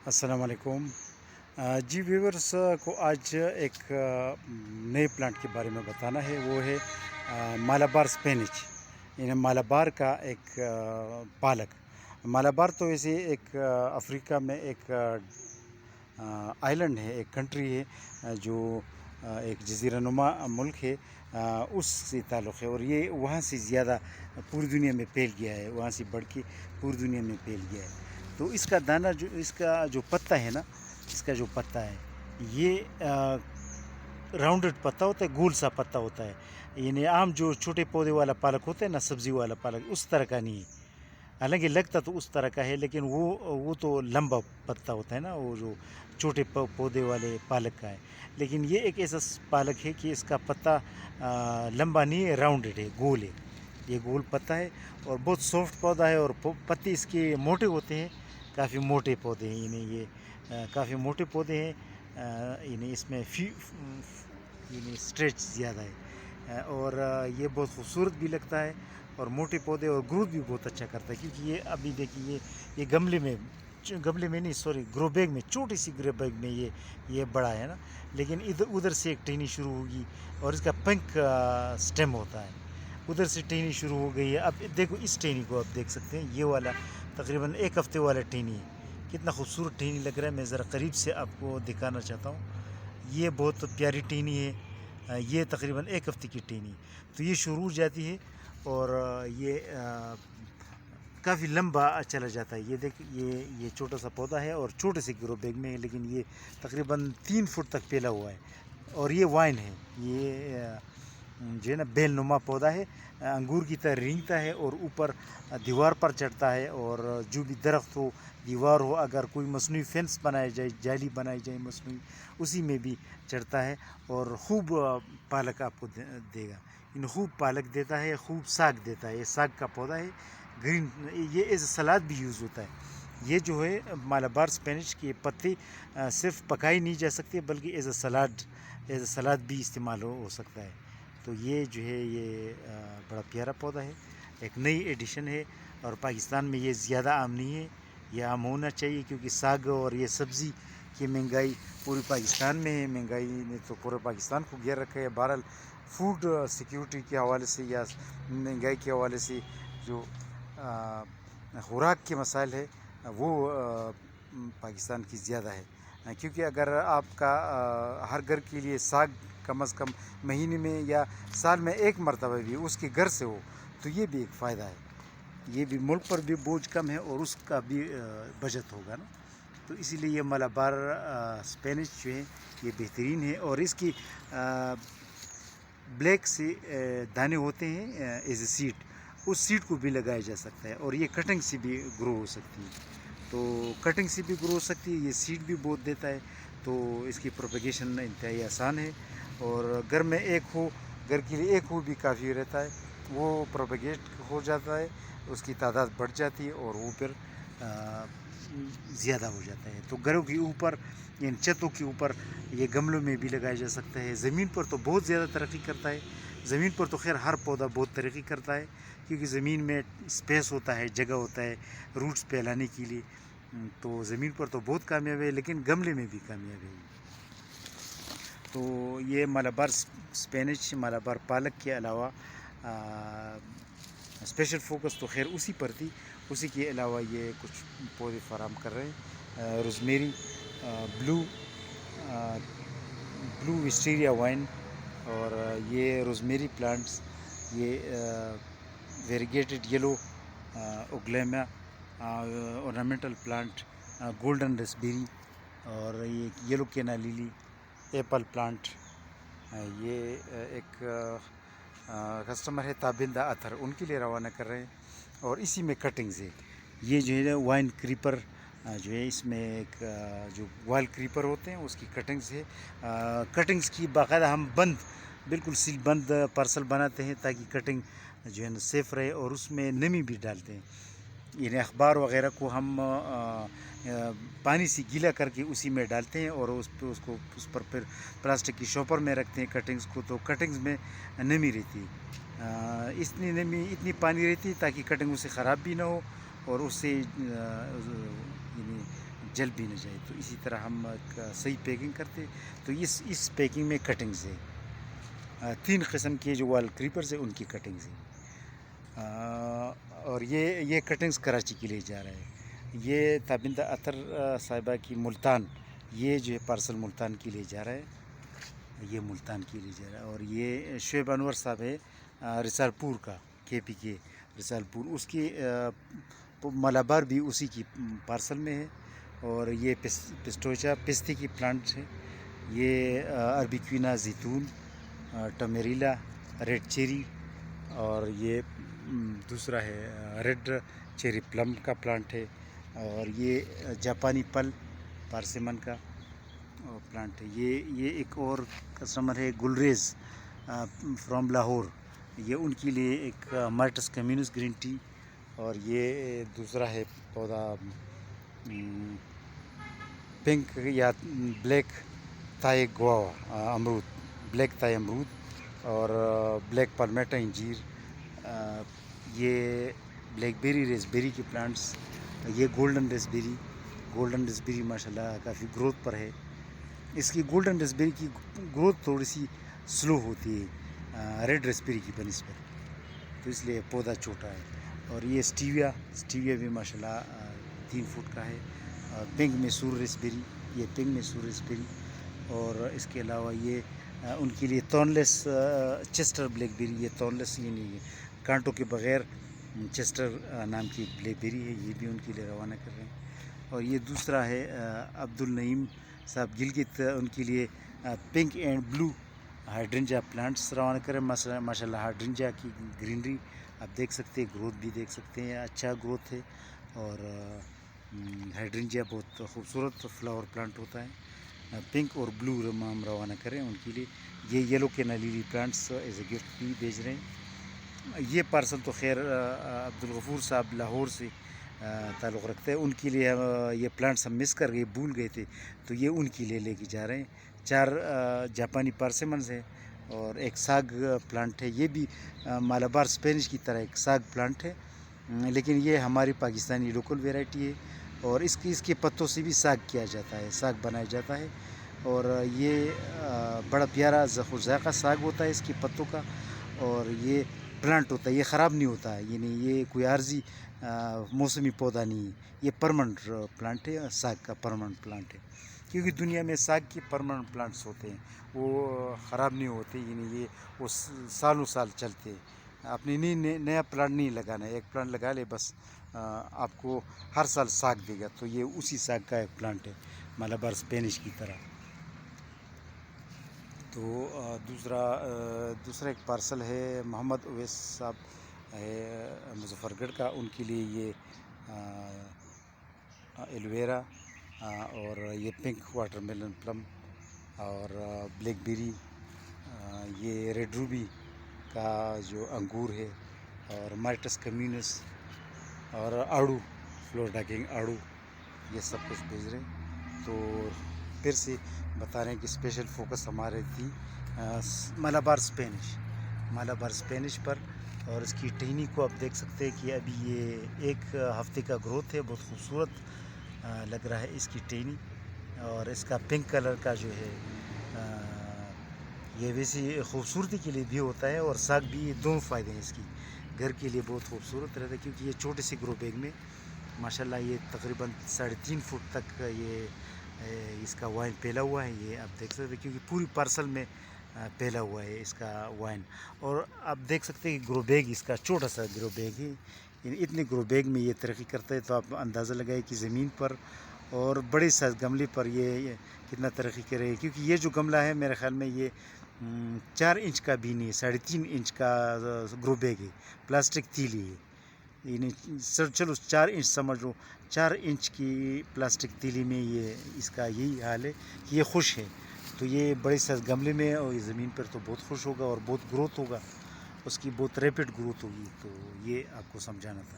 अस्सलाम वालेकुम। जी व्यूवर्स को आज एक नए प्लांट के बारे में बताना है। वो है मालाबार स्पेनिच। यानी मालाबार का एक पालक। मालाबार तो ऐसे एक अफ्रीका में एक आइलैंड है, एक कंट्री है, जो एक जज़ीरानुमा मुल्क है, उससे ताल्लुक़ है। और ये वहाँ से ज़्यादा पूरी दुनिया में फैल गया है, वहाँ से बढ़ के पूरी दुनिया में फैल गया है। तो इसका दाना जो इसका जो पत्ता है ना, इसका जो पत्ता है ये राउंडेड पत्ता होता है, गोल सा पत्ता होता है। यानी आम जो छोटे पौधे वाला पालक होता है ना, सब्ज़ी वाला पालक, उस तरह का नहीं है। हालांकि लगता तो उस तरह का है, लेकिन वो तो लंबा पत्ता होता है ना, वो जो छोटे पौधे वाले पालक का है। लेकिन ये एक ऐसा पालक है कि इसका पत्ता लंबा नहीं है, राउंडेड है, गोल है। ये गोल पत्ता है और बहुत सॉफ्ट पौधा है। और पत्ते इसके मोटे होते हैं, काफ़ी मोटे पौधे हैं। इन्हें ये काफ़ी मोटे पौधे हैं। इन्हें इसमें यानी स्ट्रेच ज़्यादा है। और ये बहुत खूबसूरत भी लगता है और मोटे पौधे और ग्रोथ भी बहुत अच्छा करता है। क्योंकि ये अभी देखिए, ये गमले में नहीं, सॉरी, ग्रो बैग में, छोटी सी ग्रो बैग में ये बड़ा है ना। लेकिन इधर उधर से एक टहनी शुरू होगी और इसका पिंक स्टेम होता है। उधर से टहनी शुरू हो गई है। अब देखो, इस टहनी को आप देख सकते हैं, ये वाला तकरीबन एक हफ्ते वाला टहनी है। कितना खूबसूरत टहनी लग रहा है। मैं ज़रा करीब से आपको दिखाना चाहता हूँ। ये बहुत प्यारी टहनी है। ये तकरीबन एक हफ्ते की टहनी। तो ये शुरू हो जाती है और ये काफ़ी लंबा चला जाता है। ये देख, ये छोटा सा पौधा है और छोटे से ग्रो बैग में है, लेकिन ये तकरीबन 3 फुट तक फैला हुआ है। और ये वाइन है। ये जो है ना, बेल नुमा पौधा है, अंगूर की तरह रेंगता है और ऊपर दीवार पर चढ़ता है। और जो भी दरख्त हो, दीवार हो, अगर कोई मसनूई फेंस बनाया जाए, जाली बनाई जाए मसनूई, उसी में भी चढ़ता है और खूब पालक आपको देगा। इन खूब पालक देता है, खूब साग देता है। ये साग का पौधा है, ग्रीन। ये एज सलाद भी यूज़ होता है। ये जो है मालाबार स्पेनिश के पत्ते सिर्फ पकाई नहीं जा सकते, बल्कि एज अ सलाद भी इस्तेमाल हो सकता है। तो ये जो है, ये बड़ा प्यारा पौधा है, एक नई एडिशन है। और पाकिस्तान में ये ज़्यादा आम नहीं है, ये आम होना चाहिए, क्योंकि साग और ये सब्ज़ी की महंगाई पूरी पाकिस्तान में है। महंगाई ने तो पूरे पाकिस्तान को घेर रखा है। बहरहाल फूड सिक्योरिटी के हवाले से या महंगाई के हवाले से जो खुराक के मसाइल है, वो पाकिस्तान की ज़्यादा है। क्योंकि अगर आपका हर घर के लिए साग कम अज़ कम महीने में या साल में एक मरतबा भी उसके घर से हो, तो ये भी एक फ़ायदा है। ये भी मुल्क पर भी बोझ कम है और उसका भी बचत होगा ना। तो इसीलिए ये मलाबार स्पेनिश जो है, ये बेहतरीन है। और इसकी ब्लैक से दाने होते हैं एज ए सीड, उस सीड को भी लगाया जा सकता है। और ये कटिंग से भी ग्रो हो सकती है। तो कटिंग से भी ग्रो हो सकती है, ये सीड भी बहुत देता है। तो इसकी प्रोपेगेशन इंतहाई आसान है। और घर में एक हो, घर के लिए एक हो भी काफ़ी रहता है। वो प्रोपेगेट हो जाता है, उसकी तादाद बढ़ जाती है और वो फिर ज़्यादा हो जाता है। तो घरों के ऊपर, इन छतों के ऊपर, ये गमलों में भी लगाया जा सकता है। ज़मीन पर तो बहुत ज़्यादा तरक्की करता है। ज़मीन पर तो खैर हर पौधा बहुत तरक्की करता है, क्योंकि ज़मीन में स्पेस होता है, जगह होता है रूट्स फैलाने के लिए। तो ज़मीन पर तो बहुत कामयाब है, लेकिन गमले में भी कामयाब है। तो ये मालाबार स्पेनिश, मालाबार पालक के अलावा स्पेशल फोकस तो खैर उसी पर थी। उसी के अलावा ये कुछ पौधे फराम कर रहे हैं। Rosemary, blue blue wisteria vine, और ये रोज़मेरी प्लांट्स, ये वेरीगेटेड येलो ओग्लेमा ऑर्नामेंटल प्लांट, गोल्डन रेस्पबेरी, और ये येलो केना लिली, एप्पल प्लांट। ये एक कस्टमर है ताबिंदा अतर, उनके लिए रवाना कर रहे हैं। और इसी में कटिंग्स है। ये जो है वाइन क्रीपर जो है, इसमें एक जो वाइल्ड क्रीपर होते हैं उसकी कटिंग्स है। कटिंग्स की बाकायदा हम बिल्कुल सील बंद पार्सल बनाते हैं, ताकि कटिंग जो है ना सेफ़ रहे। और उसमें नमी भी डालते हैं। यानी अखबार वगैरह को हम पानी से गीला करके उसी में डालते हैं और उस पर फिर प्लास्टिक की शॉपर में रखते हैं कटिंग्स को। तो कटिंग्स में नमी रहती है, इतनी पानी रहती है ताकि कटिंग उससे ख़राब भी ना हो और उससे यानी جل بھی نہ جائے. تو اسی طرح ہم صحیح پیکنگ کرتے. تو اس پیکنگ میں کٹنگز ہے 3 قسم کے جو وال کریپرز ہیں ان کی کٹنگز ہیں. اور یہ کٹنگز کراچی کے لیے جا رہا ہے. یہ تابندہ اطہر صاحبہ کی ملتان، یہ جو ہے پارسل ملتان کے لیے جا رہا ہے. یہ ملتان کے لیے جا رہا ہے. اور یہ شعیب انور صاحب ہے رسال پور کا، KP کے رسال پور، اس کی ملابار بھی اسی کی پارسل میں ہے. اور یہ پسٹوچا پستے کی پلانٹ ہے. یہ اربیکوینا زیتون، ٹمیریلا، ریڈ چیری، اور یہ دوسرا ہے ریڈ چیری پلم کا پلانٹ ہے. اور یہ جاپانی پل پارسیمن کا پلانٹ ہے. یہ ایک اور کسٹمر ہے گلریز فرام لاہور، یہ ان کے لیے ایک مارٹس کمیونس گرین ٹی. اور یہ دوسرا ہے پودا پنک یا بلیک تھائی گواوا امرود، بلیک تھائی امرود، اور بلیک پالمیٹا انجیر. یہ بلیک بیری ریسبیری کے پلانٹس. یہ گولڈن ریسبیری ماشاءاللہ کافی گروتھ پر ہے. اس کی گولڈن ریسبیری کی گروتھ تھوڑی سی سلو ہوتی ہے ریڈ ریسبیری کی بنسبت، تو اس لیے پودا چھوٹا ہے. اور یہ اسٹیویا بھی ماشاءاللہ 3 فٹ کا ہے. پنک میسور ریسبیری، یہ پنک میسور ریسبیری. اور اس کے علاوہ یہ ان کے لیے تونلیس چیسٹر بلیک بیری، یہ تونلیس یعنی کانٹوں کے بغیر چیسٹر نام کی ایک بلیک بیری ہے، یہ بھی ان کے لیے روانہ کر رہے ہیں. اور یہ دوسرا ہے عبدالنعیم صاحب گلگت، ان کے لیے پنک اینڈ بلو ہائیڈرنجا پلانٹس روانہ کریں. ماشاءاللہ ہائیڈرنجا کی گرینری آپ دیکھ سکتے ہیں، گروتھ بھی دیکھ سکتے ہیں، اچھا گروتھ ہے. اور ہائیڈرنجا بہت خوبصورت فلاور پلانٹ ہوتا ہے. پنک اور بلو ہم روانہ کریں ان کے لیے. یہ یلو کینا Laila plants as a gift بھی بھیج رہے ہیں. یہ پارسل تو خیر عبدالغفور صاحب لاہور سے تعلق رکھتے ہیں، ان کے لیے یہ پلانٹس ہم مس کر گئے، بھول گئے تھے، تو یہ ان کے لیے لے کے جا رہے ہیں. 4 جاپانی پارسیمنز ہیں اور ایک ساگ پلانٹ ہے. یہ بھی مالابار اسپینش کی طرح ایک ساگ پلانٹ ہے، لیکن یہ ہماری پاکستانی لوکل ویرائٹی ہے. اور اس کے پتوں سے بھی ساگ کیا جاتا ہے، ساگ بنایا جاتا ہے. اور یہ بڑا پیارا ذائقہ ساگ ہوتا ہے اس کے پتوں کا. اور یہ پلانٹ ہوتا ہے، یہ خراب نہیں ہوتا ہے، یعنی یہ کوئی عارضی موسمی پودا نہیں ہے، یہ پرمنٹ پلانٹ ہے، ساگ کا پرمنٹ پلانٹ ہے. کیونکہ دنیا میں ساگ کے پرمنٹ پلانٹس ہوتے ہیں، وہ خراب نہیں ہوتے، یعنی یہ وہ سالوں سال چلتے ہیں. اپنی نیا پلانٹ نہیں لگانا ہے، ایک پلانٹ لگا لے بس، آپ کو ہر سال ساگ دے گا. تو یہ اسی ساگ کا ایک پلانٹ ہے مالابار اسپینش کی طرح. تو دوسرا ایک پارسل ہے محمد اویس صاحب ہے مظفر گڑھ کا، ان کے لیے یہ ایلویرا اور یہ پنک واٹر میلن پلم اور بلیک بیری، یہ ریڈ روبی کا جو انگور ہے، اور مارٹس کمیونس اور آڑو، فلوریڈا کنگ آڑو، یہ سب کچھ بھیج رہے ہیں. تو پھر سے بتا رہے ہیں کہ اسپیشل فوکس ہمارے تھی مالابار اسپینش پر. اور اس کی ٹہنی کو آپ دیکھ سکتے ہیں کہ ابھی یہ 1 ہفتے کا گروتھ ہے، بہت خوبصورت لگ رہا ہے اس کی ٹہنی. اور اس کا پنک کلر کا جو ہے یہ ویسی خوبصورتی کے لیے بھی ہوتا ہے، اور ساگ بھی. دونوں فائدے ہیں اس کی، گھر کے لیے بہت خوبصورت رہتا ہے کیونکہ یہ چھوٹے سے گرو بیگ میں ماشاءاللہ یہ تقریباً 3.5 فٹ تک یہ اس کا وائن پھیلا ہوا ہے. یہ آپ دیکھ سکتے ہیں کیونکہ پوری پارسل میں پھیلا ہوا ہے اس کا وائن. اور آپ دیکھ سکتے ہیں کہ گرو بیگ اس کا چھوٹا سا گرو بیگ ہے، یعنی اتنے گرو بیگ میں یہ ترقی کرتا ہے. تو آپ اندازہ لگائے کہ زمین پر اور بڑے سائز گملے پر یہ کتنا ترقی کرے. کیونکہ یہ جو گملہ ہے میرے خیال میں یہ 4 انچ کا بھی نہیں، 3.5 انچ کا گرو بیگ ہے، پلاسٹک تیلی ہے. یعنی چلو 4 انچ سمجھ لو، 4 انچ کی پلاسٹک تیلی میں یہ اس کا یہی حال ہے کہ یہ خوش ہے. تو یہ بڑے سائز گملے میں اور یہ زمین پر تو بہت خوش ہوگا اور بہت گروتھ ہوگا، اس کی بہت ریپڈ گروتھ ہوگی. تو یہ آپ کو سمجھانا تھا.